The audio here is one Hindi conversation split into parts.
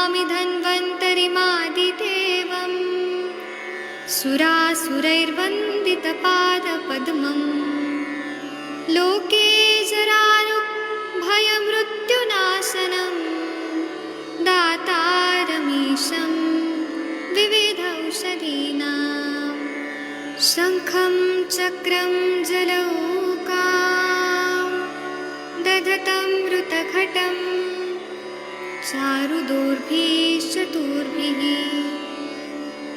नमामि धन्वन्तरिमादिदेवम् सुरासुरैर्वन्दितपादपद्मम् लोके जरारुभयमृत्युनाशनम् दातारमीशं विविधौषधीनां शङ्खं चक्रं जलौकां दधतं मृतघटं चारुदोर्भिश्चतुर्भिः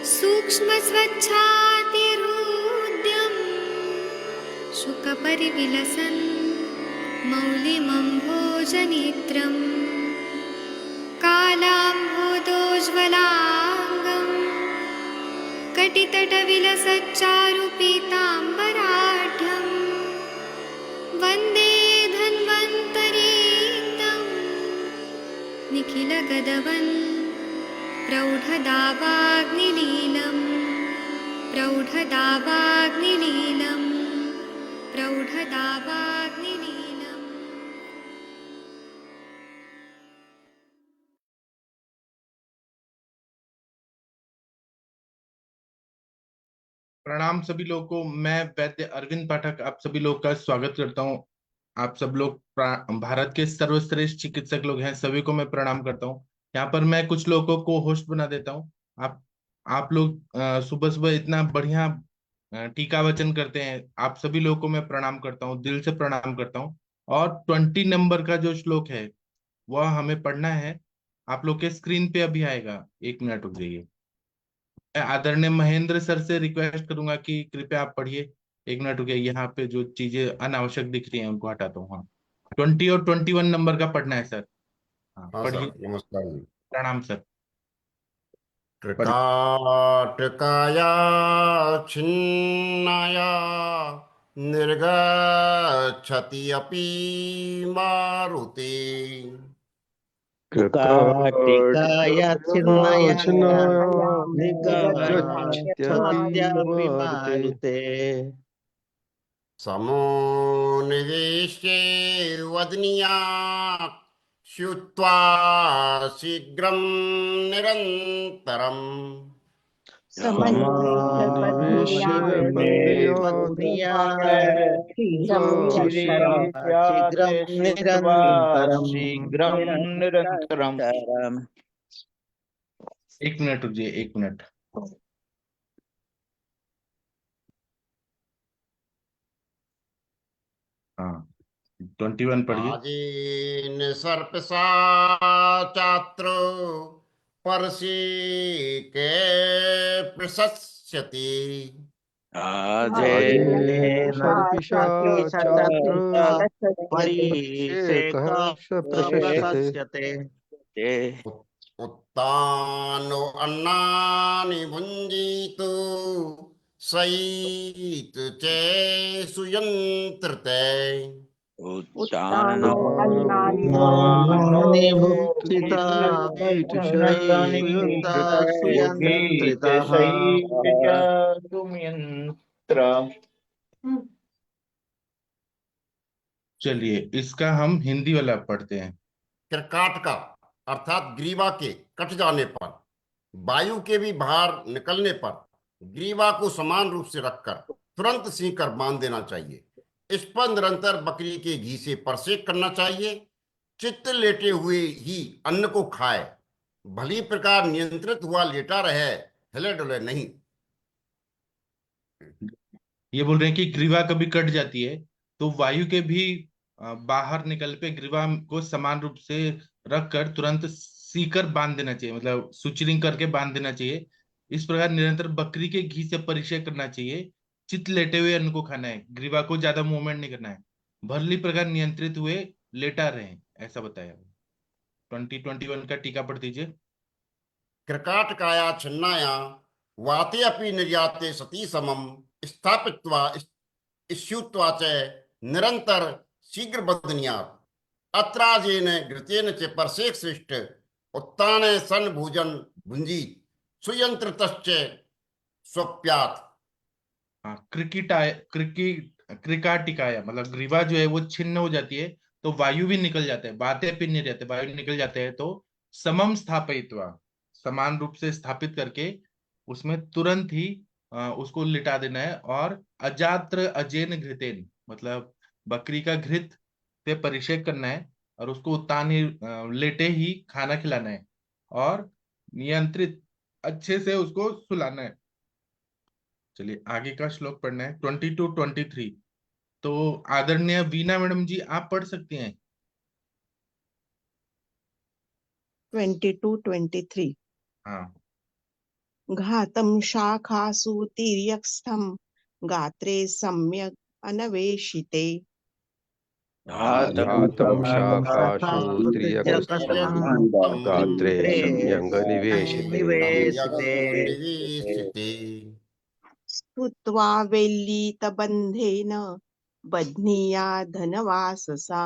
सूक्ष्मस्वच्छातिहृद्यं शुकपरिविलसन् मौलिमम्भोजनेत्रम् कालाम्भोदोज्ज्वलाङ्गं कटितटविलसच्चारुपीताम्बराढ्यं वन्दे धन्वन्तरीक्तं निखिलगदवन् प्रौढदावाग्निलीलं प्रौढदावाग्निलीलं प्रौढदावाग्निलीलम्। प्रणाम सभी लोगों को। मैं वैद्य अरविंद पाठक आप सभी लोग का स्वागत करता हूं। आप सब लोग भारत के सर्वश्रेष्ठ चिकित्सक लोग हैं, सभी को मैं प्रणाम करता हूं। यहाँ पर मैं कुछ लोगों को होस्ट बना देता हूं। आप लोग सुबह सुबह इतना बढ़िया टीका वचन करते हैं, आप सभी लोगों को मैं प्रणाम करता हूँ, दिल से प्रणाम करता हूँ। और 20 नंबर का जो श्लोक है वह हमें पढ़ना है। आप लोग के स्क्रीन पे अभी आएगा, 1 मिनट रुक जाइए। मैं आदरणीय महेंद्र सर से रिक्वेस्ट करूंगा कि कृपया आप पढ़िए। 1 मिनट रुकिए, यहाँ पे जो चीजें अनावश्यक दिख रही हैं उनको हटाता हूँ। हाँ, 20 और 21 नंबर का पढ़ना है सर। हाँ हाँ पढ़िए। सर, नमस्कार जी। प्रणाम सर। टिकाया छिन्नाया निर्गच्छति अपि मारुते टिकाय छिन्नया गच्छत्यपि मारुते समो निवेश्ये वदनीया श्रुत्वा शीघ्रं निरन्तरम् शीघ्रं निरन्तरम्। 1 मिनट रुकिए, 1 मिनट। हाँ, 21 पढ़िए। आजेन सर्पसा चात्र परसी के प्रशस्यति उत्तानो अन्नानि भुञ्जीतु सयित चे सुयन्त्रते चलिए इसका हम हिंदी वाला पढ़ते हैं। कर्काट का अर्थात ग्रीवा के कट जाने पर, वायु के भी बाहर निकलने पर ग्रीवा को समान रूप से रखकर तुरंत सी कर बांध देना चाहिए। इस पर निरंतर बकरी के घी से परसेक करना चाहिए। चित्त लेटे हुए ही अन्न को खाए, भली प्रकार नियंत्रित हुआ लेटा रहे, हिले डुले नहीं। ये बोल रहे हैं कि ग्रीवा कभी कट जाती है तो वायु के भी बाहर निकल पे ग्रीवा को समान रूप से रखकर तुरंत सीकर बांध देना चाहिए, मतलब सुचरिंग करके बांध देना चाहिए। इस प्रकार निरंतर बकरी के घी से परिचय करना चाहिए। चित लेटे हुए अन्न को खाना है, ग्रीवा को ज्यादा मूवमेंट नहीं करना है, भली प्रकार नियंत्रित हुए लेटा रहे, ऐसा बताया। 2021 का टीका पढ़ दीजिए। कर्काट काया छिन्नाया वाते अपि निर्याते सती समम स्थापित्वा इष्युत्वा च निरंतर शीघ्र बदनियात् अत्राजेन घृतेन च परसेक सृष्ट उत्ताने सन भोजन भुंजीत सुयंत्रतश्च स्वप्यात्। हाँ, क्रिकाटिकाया मतलब ग्रीवा जो है वो छिन्न हो जाती है तो वायु भी निकल जाता है, बातें भी नहीं रहते, वायु निकल जाते हैं तो समम स्थापयित्वा, समान रूप से स्थापित करके उसमें तुरंत ही उसको लिटा देना है। और अजात्र अजेन घृतेन, मतलब बकरी का घृत पे परिषेक करना है और उसको उतान ही लेटे ही खाना खिलाना है और नियंत्रित अच्छे से उसको सुलाना है। चलिए आगे का श्लोक पढ़ना है 22-23। तो आदरणीय वीना मैडम जी आप पढ़ सकती हैं। 22-23 हाँ। घातं शाखासु तिर्यक्स्थं गात्रे सम्यक् अनवेशिते घातं शाखाशु त्र्यगस्थं गात्रे सम्यङ्गनिवेशिते निवेशिते स्तुत्वा वेल्लीतबन्धेन बध्नीया धनवाससा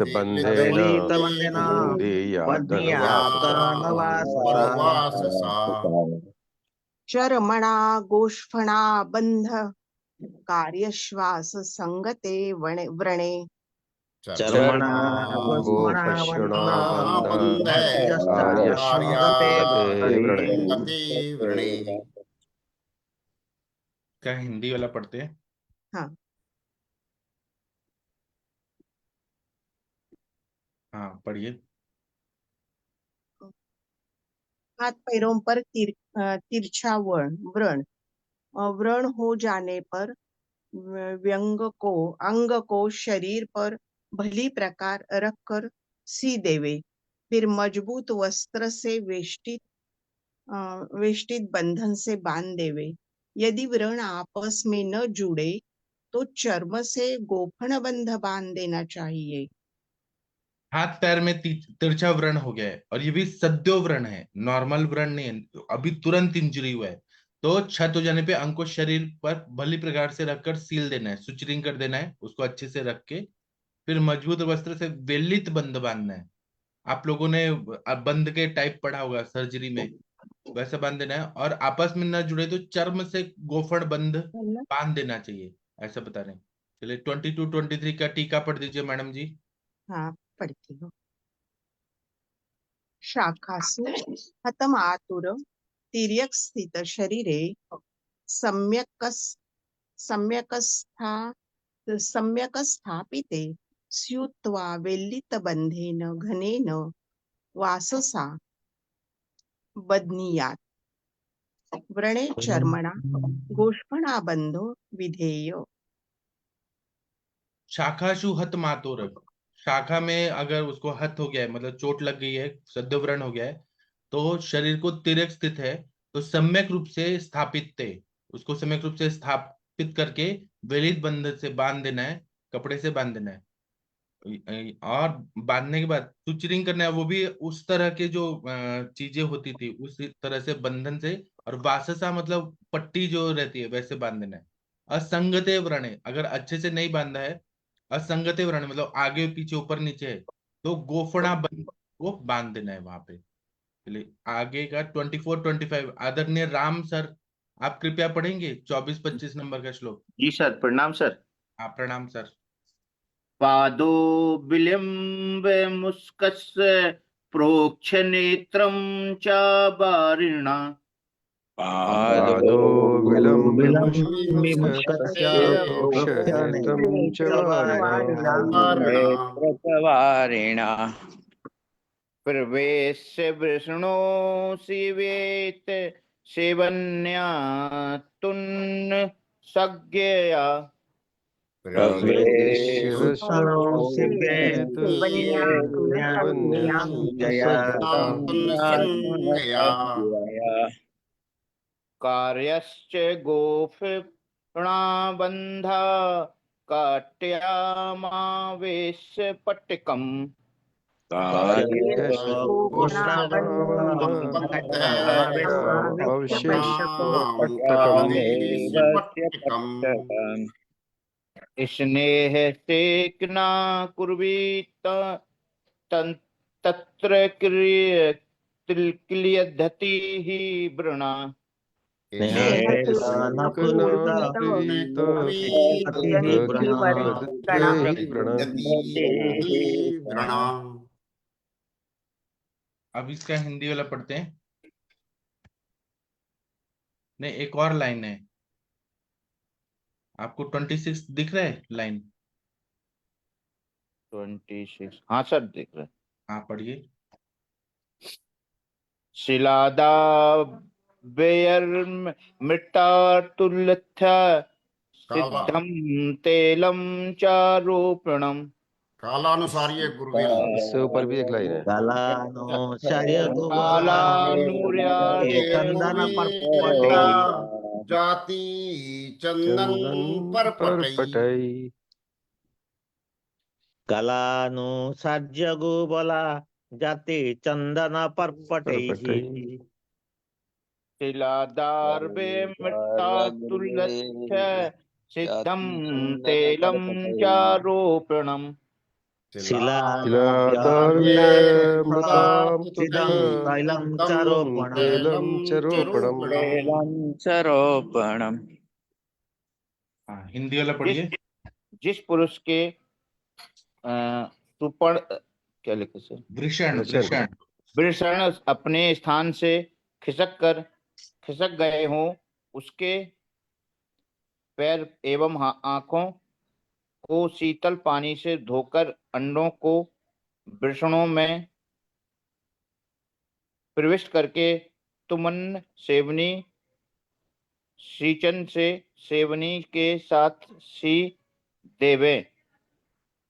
बन्धेन वनवाससा चर्मणा गोष्फणा बन्ध कार्यश्वास संगते व्रणे चर्मणा गोफष्णा बन्ध कार्याश्वासते व्रणे। क्या हिंदी वाला पढ़ते हैं? हाँ हाँ पढ़िए। हाथ पैरों पर तिरछा व्रण व्रण हो जाने पर अंग को शरीर पर भली प्रकार रखकर सी देवे, फिर मजबूत वस्त्र से वेष्टित बंधन से बांध देवे। यदि व्रण आपस में न जुड़े तो चर्म से गोफन बंध बांध देना चाहिए। हाथ पैर में तिरछा व्रण हो गया है और ये भी सद्यो व्रण है, नॉर्मल व्रण नहीं है, अभी तुरंत इंजरी हुआ है। तो क्षत हो जाने पे अंग को शरीर पर भली प्रकार से रखकर सील देना है, सुचरिंग कर देना है, उसको अच्छे से रख के फिर मजबूत वस्त्र से वेलित बंध बांधना है। आप लोगों ने बंध के टाइप पढ़ा होगा सर्जरी में, वैसे बांध देना है। और आपस में न जुड़े तो चर्म से गोफण बंध बांध देना चाहिए, ऐसा बता रहे हैं। चलिए 22-23 का टीका पढ़ दीजिए मैडम जी। हाँ पढ़ती हूँ। शाखासु हतमातुर तिर्यक स्थित शरीरे सम्यक स्थापिते स्युत्वा वेल्लित बंधेन घनेन वाससा बध्नीयात् व्रणे चर्मणा गोष्फणा बंधो विधेय। शाखाशु हत मातोर, शाखा में अगर उसको हत हो गया है, मतलब चोट लग गई है, सद्यव्रण हो गया है, तो शरीर को तिर्यक स्थित है तो सम्यक रूप से स्थापित थे, उसको सम्यक रूप से स्थापित करके वेलित बंधन से बांध देना है, कपड़े से बांध देना है। और बांधने के बाद सुचरिंग करना है, वो भी उस तरह के जो चीजें होती थी उस तरह से बंधन से, और वाससा मतलब पट्टी जो रहती है वैसे बांध देना है। असंगते व्रणे, अगर अच्छे से नहीं बांधा है, असंगते व्रणे मतलब आगे पीछे ऊपर नीचे है, तो गोफणा बंध को बांध देना है वहां पे। चलिए आगे का 24-25 आदरणीय राम सर आप कृपया पढ़ेंगे 24-25 नंबर का श्लोक। जी सर, प्रणाम सर। हाँ प्रणाम सर। पादो विलम्ब मुस्कस्य प्रोक्ष नेत्रं च वारिणा पादो विलम्बमुष्कस्य प्रोक्ष नेत्रं च वारिणा प्रवेश्य वृषणो शिवेत सेवन्या तुन्न सज्ञया कार्यश्च गोफणाबन्धा काट्यामावेश पट्टिकम् स्नेह सेकना कुर्वीत तत्र क्रियधति ही वृणा अब इसका हिंदी वाला पढ़ते हैं। नहीं, एक और लाइन है। आपको 26 दिख रहा है लाइन? 26, हाँ सर देख रहे हैं। हाँ, पढ़िए। शिलादा बेयर मृत्तातुल्यथ काला सिद्धम तेलम चारोपणम। कालानुसारी गुरुदेव। इससे ऊपर भी एक लाइन है। कालानुसार्य गोवला चंदन परपटे जाति चंदन पर पर पटई। पटई। कालानुसार्य गोवला जाते चंदन परपटे परपटई। शिलादार बे मृत्तातुल्यथ सिद्धम तेलम चारोपणम। शिलादार्यमृतां तुत्थ सिदं तैलं चारोपणम् तेलं चरोपणम्। चरोपणम। हाँ, हिंदी वाला जिस पढ़िए। जिस पुरुष के सुपर्ण क्या लिखे सर, वृषण वृषण। वृषण वृषण अपने स्थान से खिसक गए हों, उसके पैर एवं आंखों को शीतल पानी से धोकर अंडों को वृषणों में प्रविष्ट करके तुमन सेवनी सींचन से सेवनी के साथ सी देवे।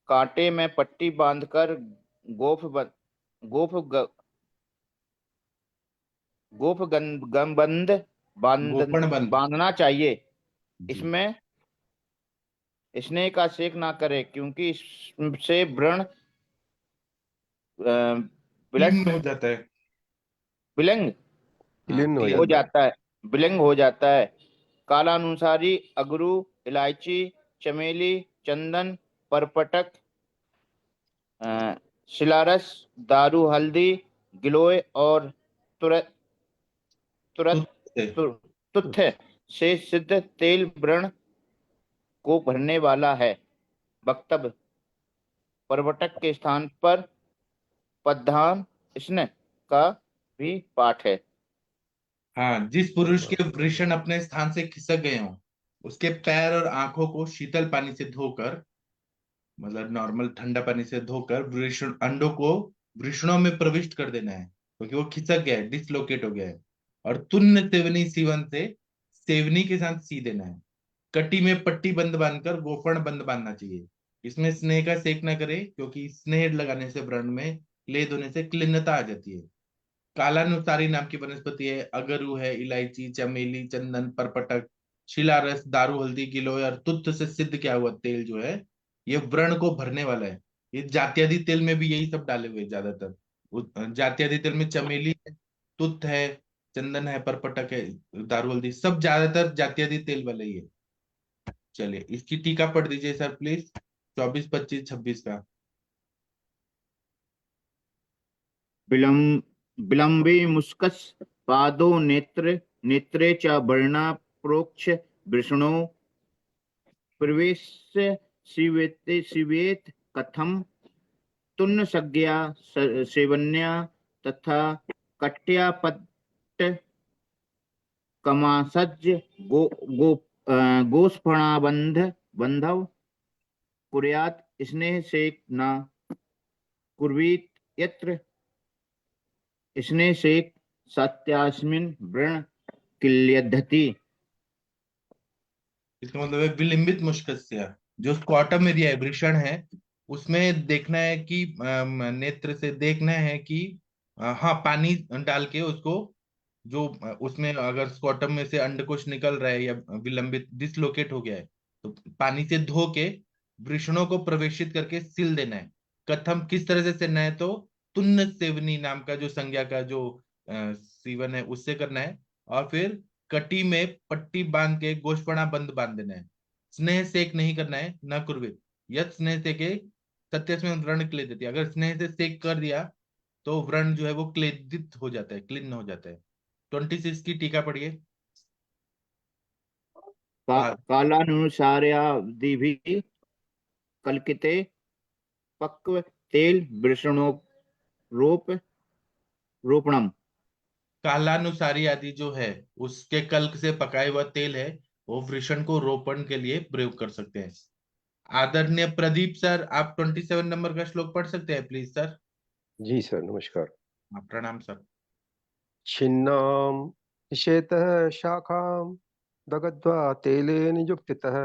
कांटे में पट्टी बांधकर गोफ ब- गोफ ग- गोफ गंबंद गोपन बंद। बांधना चाहिए। जी। इसमें स्नेह का सेक ना करे, क्योंकि इससे व्रण ब्लड कीन हो जाता है। विलंग हाँ, विलीन हो हो जाता है। जाता है, विलंग हो जाता है। कालानुसारी अगरू, इलायची, चमेली, चंदन, परपटक, शिलारस, दारू, हल्दी, गिलोय और तुरत तुरत से तु- तुत्थ से सिद्ध तेल व्रण को भरने वाला है। वक्तव्य: परवटक के स्थान पर पद्धान स्न का भी पाठ है। हाँ, जिस पुरुष के वृषण अपने स्थान से खिसक गए हों, उसके पैर और आंखों को शीतल पानी से धोकर, मतलब नॉर्मल ठंडा पानी से धोकर वृषण अंडों को वृषणों में प्रविष्ट कर देना है, क्योंकि वो खिसक गया है, डिसलोकेट हो गया है। और तुन्न सेवनी सीवन से सेवनी के साथ सी देना है। कटी में पट्टी बंद बांधकर गोफण बंद बांधना चाहिए। इसमें स्नेह का सेक ना करे, क्योंकि स्नेह लगाने से व्रण में लेद होने से क्लिन्नता आ जाती है। कालानुसारी नाम की वनस्पति है, अगरू है, इलायची, चमेली, चंदन, परपटक, शिलारस, दारू, हल्दी, गिलोय और तुत्थ से सिद्ध किया हुआ तेल जो है, ये व्रण को भरने वाला है। ये जात्यादि तेल में भी यही सब डाले हुए हैं ज्यादातर। जात्यादि तेल में चमेली है, तुत्थ है, चंदन है, परपटक है, दारू, हल्दी, सब ज्यादातर जात्यादि तेल वाले ही है। चलिए, इसकी टीका पढ़ दीजिए सर प्लीज, 24, 25, 26 का। विलंबे मुस्कस पादो नेत्रे च वर्णा प्रोक्ष वृषणो प्रवेश शिवेत कथम तुन्न संज्ञा सेवन्या तथा कट्यापट्ट कमासज गो गो गोस्फणाबंध बंधव कुर्यात स्नेह सेक न कुर्वीत यत्र स्नेह सेक सत्यास्मिन व्रण किल्यद्धति। इसका मतलब है विलंबित मुष्कस्य, जो स्क्वाटम एरिया है, वृषण है, उसमें देखना है कि नेत्र से देखना है कि हाँ, पानी डाल के उसको, जो उसमें अगर स्क्वाटम में से अंडकोश निकल रहा है या विलंबित डिसलोकेट हो गया है, तो पानी से धो के वृषणों को प्रवेशित करके सील देना है। कथम, किस तरह से सीलना है? तो तुन्न सेवनी नाम का जो संज्ञा का जो सीवन है, उससे करना है। और फिर कटी में पट्टी बांध के गोशपणा बंद बांध देना है। स्नेह सेक नहीं करना है, न कुर्वित यत स्नेह सेके सत्य व्रण क्लेदित देती है। अगर स्नेह से सेक कर दिया तो व्रण जो है वो क्लेदित हो जाता है, क्लीन हो जाता है। 26 की टीका पढ़िए। कालानुसार्यादिभिः कल्किते पक्व तेल वृषणोरोप रोपणम। कालानुसारी आदि जो है उसके कल्क से पकाया हुआ तेल है, वो वृषण को रोपण के लिए प्रयोग कर सकते हैं। आदरणीय प्रदीप सर, आप 27 नंबर का श्लोक पढ़ सकते हैं प्लीज सर। जी सर, नमस्कार। हाँ, प्रणाम सर। छिन्नाम निषेतः शाखाम दग्ध्वा तेलेन युक्तितः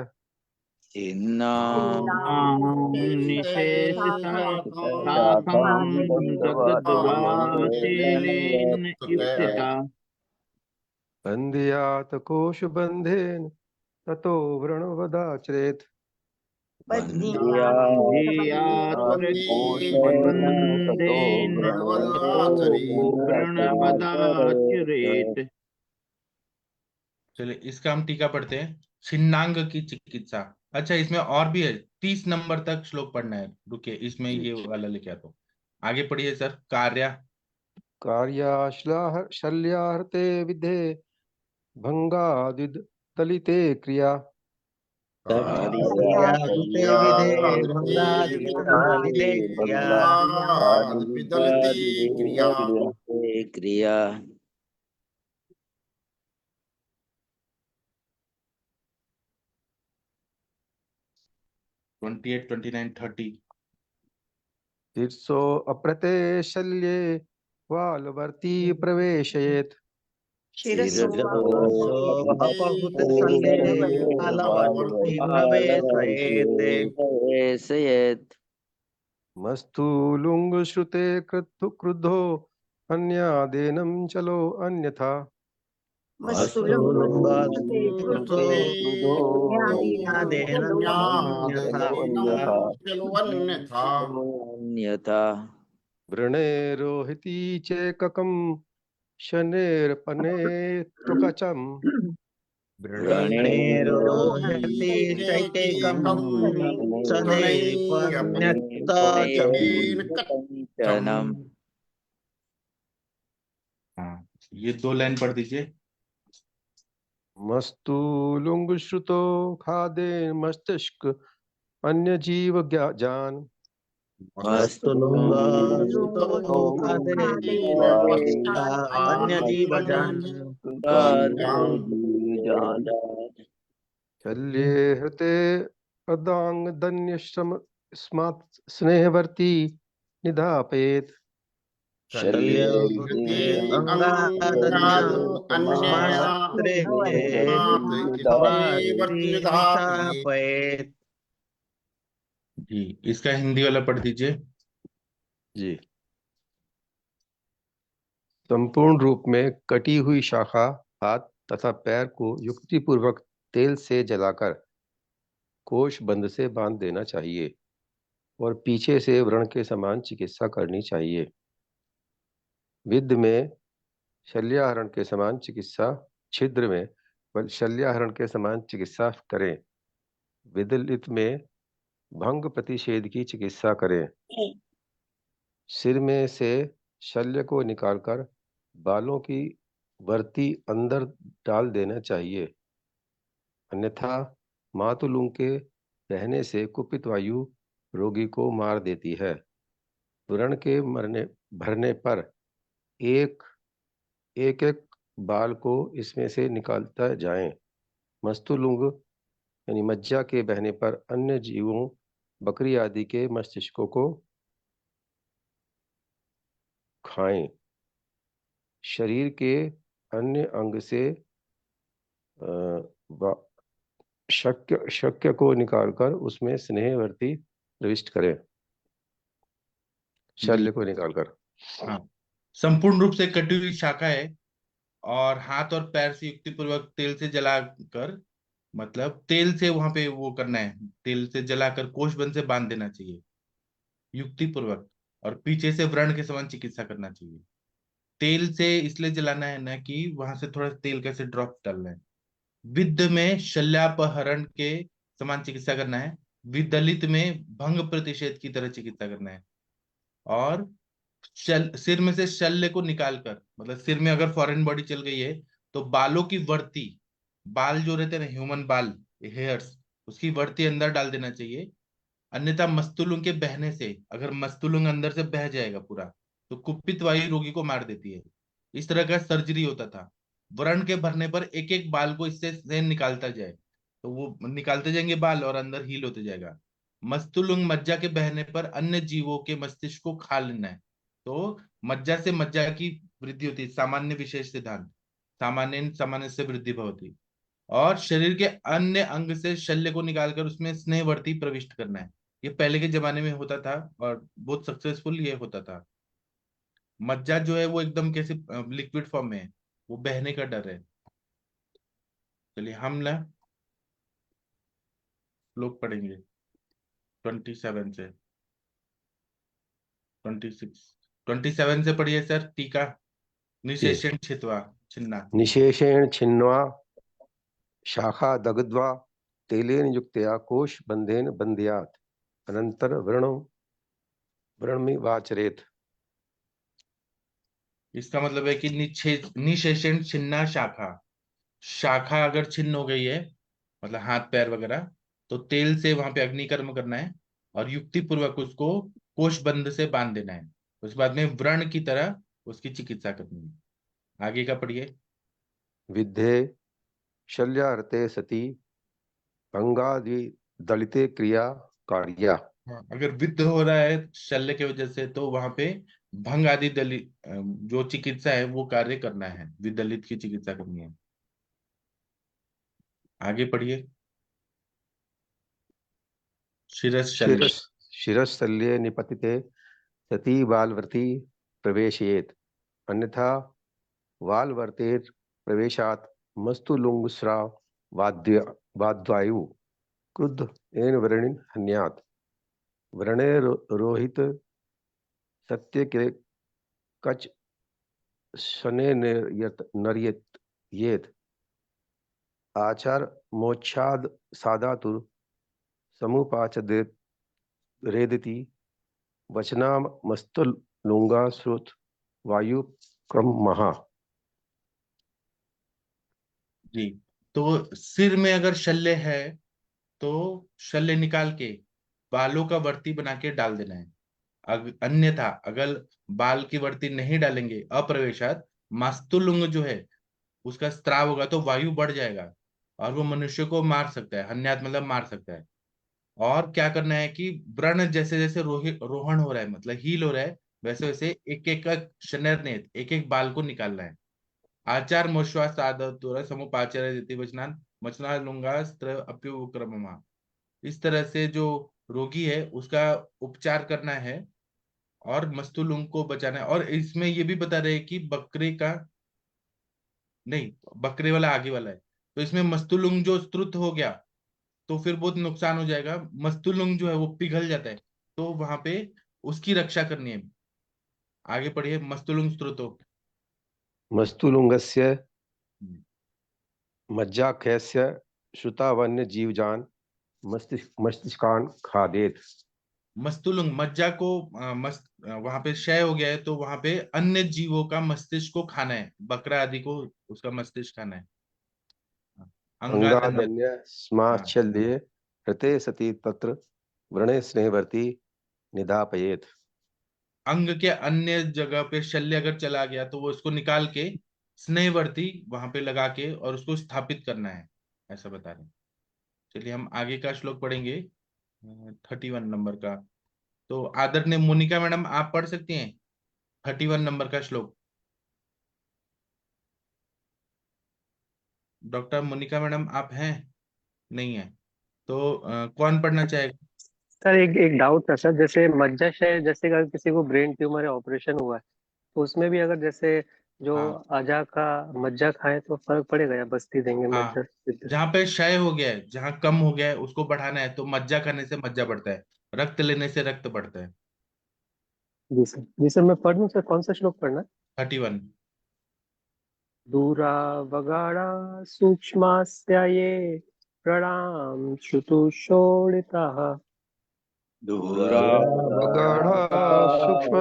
निशेषशाखां दग्ध्वा तेलेन युक्तिता। बन्ध्यात् कोशबन्धेन ततो व्रणवदाचरेत्। बन्ध्यात् कोशबन्धेन ततो व्रणवदाचरेत्। चलिए इसका हम टीका पढ़ते हैं। छिन्नांग की चिकित्सा। अच्छा, इसमें और भी है, 30 नंबर तक श्लोक पढ़ना है। रुकिए, इसमें ये वाला लेके आता हूँ। आगे पढ़िए सर। कार्य कार्याश्लाह शल्याहृते विधे भंगादिद दलिते क्रिया। कार्याकृते विधे भंगादिदलिते क्रिया। ट्वेंटी 29, 30। तीर्षो अप्रते शल्ये वालवर्ती प्रवेशयेत्। अपहुत सल्ले कालवर्ती प्रवेशयेत्। मस्तूलुङ्गश्रुते क्रुद्धो अन्यादेनं चलो अन्यथा। अन्यथा वृणेरोहिती चेककं शनेर्पने त्वकचम्। व्रणेरोहति चैकेकं शनैर्पन्यक्तचम्। हाँ, ये 2 लाइन पढ़ दीजिए। मस्तूलुङ्गश्रुतो खादे मस्तिष्क अन्य जीव जान। अन्य जीव जान। शल्ये हृते अर्धांगदन्य स्मात् स्नेहवर्ती निधापयेत्। जी, इसका हिंदी वाला पढ़ दीजिए। जी। संपूर्ण रूप में कटी हुई शाखा हाथ तथा पैर को युक्तिपूर्वक तेल से जलाकर कोष बंद से बांध देना चाहिए और पीछे से व्रण के समान चिकित्सा करनी चाहिए। विद्ध में शल्याहरण के समान चिकित्सा, छिद्र में शल्याहरण के समान चिकित्सा करें। विदलित में भंग प्रतिषेध की चिकित्सा करें। सिर में से शल्य को निकालकर बालों की वर्ती अंदर डाल देना चाहिए, अन्यथा मातुलुंग के बहने से कुपित वायु रोगी को मार देती है। व्रण के भरने पर एक एक बाल को इसमें से निकालता जाएं। मस्तुलुंग यानी मज्जा के बहने पर अन्य जीवों, बकरी आदि के मस्तिष्कों को खाएं। शरीर के अन्य अंग से शक्य को निकालकर उसमें स्नेहवर्ती प्रविष्ट करें। शल्य को निकालकर। हाँ, संपूर्ण रूप से कटी हुई शाखा है और हाथ और पैर से युक्तिपूर्वक तेल से जलाकर, मतलब तेल से वहां पे वो करना है, तेल से जलाकर कोषबंध से बांध देना चाहिए युक्तिपूर्वक, और पीछे से व्रण के समान चिकित्सा करना चाहिए। तेल से इसलिए जलाना है ना कि वहां से थोड़ा तेल कैसे ड्रॉप डालना है। विद्ध में शल्यापहरण के समान चिकित्सा करना है। विदलित में भंग प्रतिषेध की तरह चिकित्सा करना है। और सिर में से शल्य को निकालकर, मतलब सिर में अगर फॉरेन बॉडी चल गई है तो बालों की वर्ती, बाल जो रहते हैं ना, ह्यूमन बाल, हेयर्स, उसकी वर्ती अंदर डाल देना चाहिए। अन्यथा मस्तुलुंग के बहने से, अगर मस्तुलुंग अंदर से बह जाएगा पूरा, तो कुपित वायु रोगी को मार देती है। इस तरह का सर्जरी होता था। व्रण के भरने पर एक एक बाल को इससे से निकालता जाए, तो वो निकालते जाएंगे बाल और अंदर हील होते जाएगा। मस्तुलुंग मज्जा के बहने पर अन्य जीवों के मस्तिष्क को खा लेना है। तो मज्जा से मज्जा की वृद्धि होती है, सामान्य विशेष सिद्धांत, सामान्य सामान्य से वृद्धि होती। और शरीर के अन्य अंग से शल्य को निकालकर उसमें स्नेहवर्ती प्रविष्ट करना है। ये पहले के जमाने में होता था और बहुत सक्सेसफुल ये होता था। मज्जा जो है वो एकदम कैसे लिक्विड फॉर्म में है, वो बहने का डर है। चलिए हम ना लोग पढ़ेंगे 27 से 26। 27 से पढ़िए सर। टीका निशेषण छित्वा छिन्ना। निशेषेण छिन्वा शाखा दग्ध्वा तेलेन युक्तया कोश बंधेन बंध्यात् अनंतर व्रणमि वाचरेत। इसका मतलब है कि निशेषण छिन्ना शाखा, शाखा अगर छिन्न हो गई है, मतलब हाथ पैर वगैरह, तो तेल से वहां पे अग्निकर्म करना है और युक्ति पूर्वक उसको कोषबंध से बांध देना है। उसके बाद में व्रण की तरह उसकी चिकित्सा करनी है। आगे का पढ़िए। विद्धे शल्यार्ते सति भंगादि दलिते क्रिया कार्या। हाँ, अगर विद्ध हो रहा है शल्य की वजह से तो वहां पे भंग आदि दलित जो चिकित्सा है वो कार्य करना है, विदलित की चिकित्सा करनी है। आगे पढ़िए। शिरस शल्य। शिरशल्ये निपतिते सती बालवर्ती प्रवेशयेत् अन्यथा वालवर्तेर प्रवेशात् मस्तुलुंगस्राव वाद्वायु क्रुद्ध एन व्रणिन हन्यात्। व्रणे रोहित सत्य के कच शने नर्येत आचार मोक्षाद सादातुर समुपाचदेत रेदति वचनाम मस्तुलुंगा श्रुत वायु क्रम महा। जी, तो सिर में अगर शल्य है तो शल्य निकाल के बालों का वर्ती बना के डाल देना है। अन्यथा अगर बाल की वर्ती नहीं डालेंगे अप्रवेशात, मास्तुलुंग जो है उसका स्त्राव होगा तो वायु बढ़ जाएगा और वो मनुष्य को मार सकता है। हन्यात मतलब मार सकता है। और क्या करना है कि व्रण जैसे जैसे रोहण हो रहा है, मतलब हील हो रहा है, वैसे वैसे एक एक का शनरनेत एक एक बाल को निकालना है। आचार मोश्वास आदतुर समुपाचार्य देति वचनान मचना लुंगा स्त्र अप्युक्रममा। इस तरह से जो रोगी है उसका उपचार करना है और मस्तुलुंग को बचाना है। और इसमें ये भी बता रहे हैं कि बकरे का नहीं, बकरे वाला आगे वाला है। तो इसमें मस्तुलुंग जो स्तुत हो गया तो फिर बहुत नुकसान हो जाएगा। मस्तुलुंग जो है वो पिघल जाता है, तो वहां पे उसकी रक्षा करनी है। आगे पढ़िए। मस्तुलुंग स्तुतो। मस्तुलुंगस्य मज्जाख्यस्य श्रुता वन्य जीवजान मस्तिष्कान खादेत। मस्तुलुंग मज्जा को वहां पे क्षय हो गया है तो वहां पे अन्य जीवों का मस्तिष्क को खाना है, बकरा आदि को उसका मस्तिष्क खाना है। अंगादन्य। अंगादन्य हाँ, स्माच्छल्ये हृते सति तत्र व्रणे स्नेहवर्ती निधापयेत। अंग के अन्य जगह पे शल्य अगर चला गया तो वो उसको निकाल के स्नेहवर्ती वहां पे लगा के और उसको स्थापित करना है, ऐसा बता रहे हैं। चलिए हम आगे का श्लोक पढ़ेंगे 31 नंबर का। तो आदरणीय मोनिका मैडम आप पढ़ सकती हैं 31 नंबर का श्लोक। डॉक्टर मोनिका मैडम आप हैं? नहीं है तो कौन पढ़ना चाहेगा? सर एक एक डाउट था सर, जैसे मज्जाशय, जैसे अगर किसी को ब्रेन ट्यूमर या ऑपरेशन हुआ है तो उसमें भी अगर जैसे जो हाँ अजा का मज्जा खाए तो फर्क पड़ेगा या बस्ती देंगे हाँ, मज्जा से? जहाँ पे क्षय हो गया है, जहाँ कम हो गया है उसको बढ़ाना है, तो मज्जा खाने से मज्जा बढ़ता है, रक्त लेने से रक्त बढ़ता है। जी सर, जी सर, मैं पढ़ दूं सर? कौन सा श्लोक पढ़ना है? 31। दूरा वगाड़ा सूक्ष्मास्या ये प्रणाम श्रुतुषोडिताः बगाढ़ा सूक्ष्म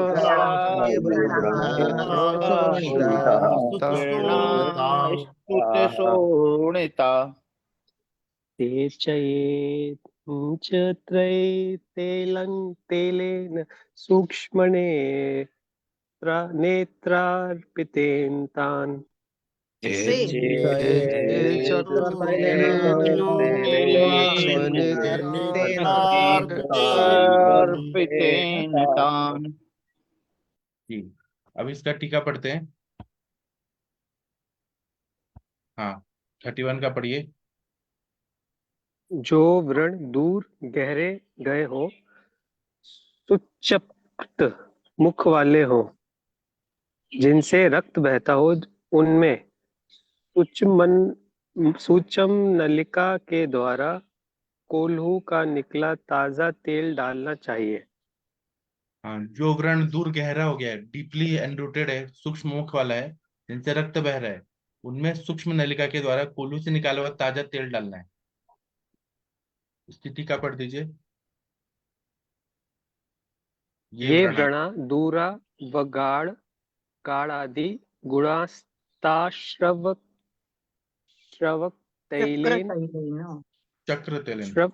शोणिता ते चयेत् च त्रये तेलेन सूक्ष्मणे नेत्रार्पितेन तान् ऐसे नेत्रार्पितेन तान्। जी, अब इसका टीका पढ़ते हैं। हाँ, 31 का पढ़िए। जो व्रण दूर गहरे गए हो, सुचप्त मुख वाले हो, जिनसे रक्त बहता हो, उनमें सूक्ष्म नलिका के द्वारा कोल्हू का निकला ताजा तेल डालना चाहिए। हाँ, जो व्रण दूर गहरा हो गया है, डीपली एनरूटेड है, सूक्ष्म मुख वाला है, जिनसे रक्त बह रहा है, उनमें सूक्ष्म नलिका के द्वारा कोल्हू से निकाला हुआ ताजा तेल डालना है। इसकी टीका पढ़ दीजिए। ये व्रणा दूरा व गाढ़ काढ़ आदि गुणास्ताश्रवक श्रवक तैलेन चक्र तेलेन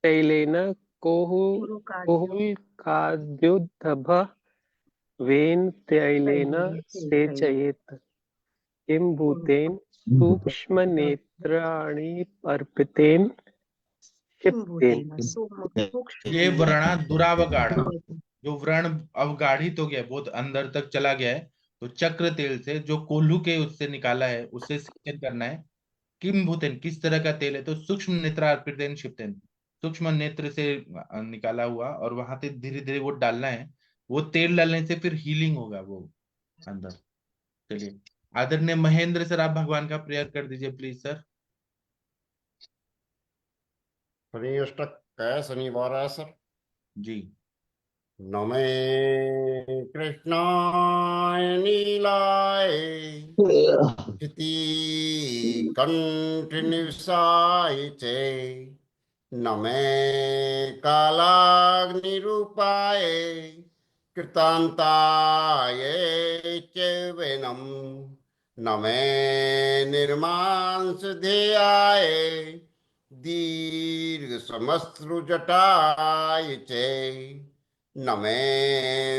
तैलेन कोहुल्काद्युद्धभ वेन तैलेन सेचयेत् किं भूतेन सूक्ष्म नेत्राणि अर्पितेन क्षिप्तेन। ये व्रणा दुरावगाढ़, जो व्रण अवगाढ़ित हो गया, बहुत अंदर तक चला गया है, तो चक्र तेल से, जो कोल्हू के उससे निकाला है, उससे सेचन करना है। किम भूतेन, किस तरह का तेल है? तो सूक्ष्म नेत्रार्पितेन क्षिप्तेन, सूक्ष्म नेत्र से निकाला हुआ, और वहां से धीरे धीरे वो डालना है। वो तेल डालने से फिर हीलिंग होगा वो अंदर। चलिए, आदरणीय महेंद्र सर, आप भगवान का प्रेयर कर दीजिए प्लीज सर। शनि अष्टक है, शनिवार है सर जी। नमे कृष्णाय नीलाय क्षिति कंठ निवसाय च नमे कालाग्निरूपाय कृतान्ताय च वेनम नमे निर्मांसधेयाय दीर्घ समश्रुजटाय च नमे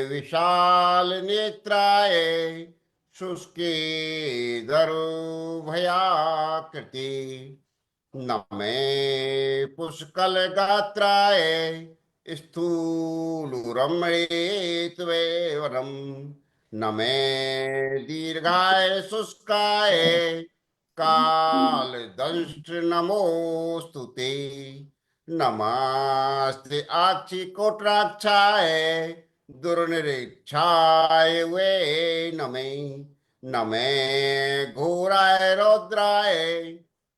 विशाल नेत्राय शुष्के दरुभयाकृति नमे पुष्कल गात्राय स्थूलुरमणेत्वेवरम नमे दीर्घाय शुष्काय काल दंष्ट नमोस्तुते नमस्ते आक्षि कोट्राक्षाय दुर्निरीक्षाय वे नमे नमे घोराय रौद्राय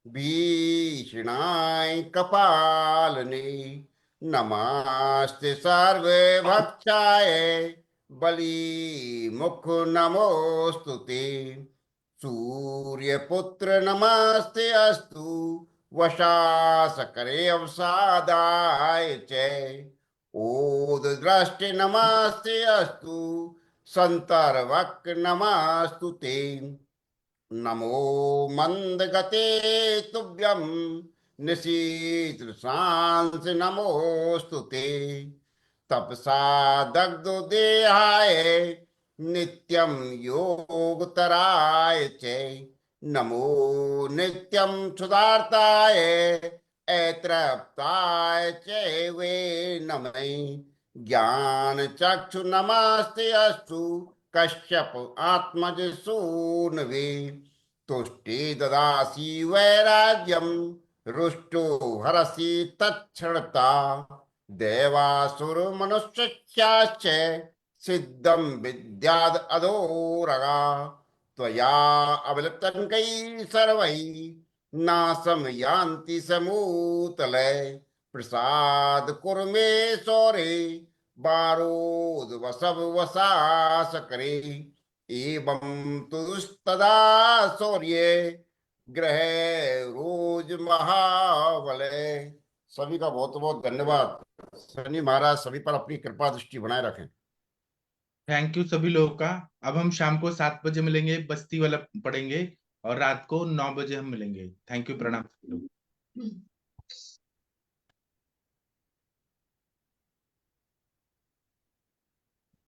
भीषणाय कपालने नमस्ते सर्वभक्षाय बलि मुख नमोस्तुते सूर्यपुत्र नमस्ते अस्तु वशासकरे अवसादाय च ओद दृष्टि नमस्ते अस्तु संतर्वक नमस्तुते नमो मंदगते तुभ्यं निशीतृशांस नमोस्तुते तपसा दग्धो देहाय नित्यं योगतराय च नमो नित्यं क्षुधार्ताय ऐत्रप्ताय च वे नमै ज्ञान चक्षु नमस्ते अस्तु कश्यप आत्मज सूनवे तुष्टि ददासि वैराग्यं रुष्टो हरसि तच्छ्रता देवासुर मनुष्याश्च सिद्धं विद्याद अधोरगा त्वया अवलिप्तङ्कै सर्वैः नाशं यान्ति समूतले प्रसाद कुरु मे सौरे बारोद वसव वसास करे एवं तुस्तदा सौर्य ग्रह रोज महावलय। सभी का बहुत बहुत धन्यवाद। शनि महाराज सभी पर अपनी कृपा दृष्टि बनाए रखें। थैंक यू सभी लोगों का। अब हम शाम को 7 बजे मिलेंगे, बस्ती वाला पढ़ेंगे, और रात को 9 बजे हम मिलेंगे। थैंक यू, प्रणाम।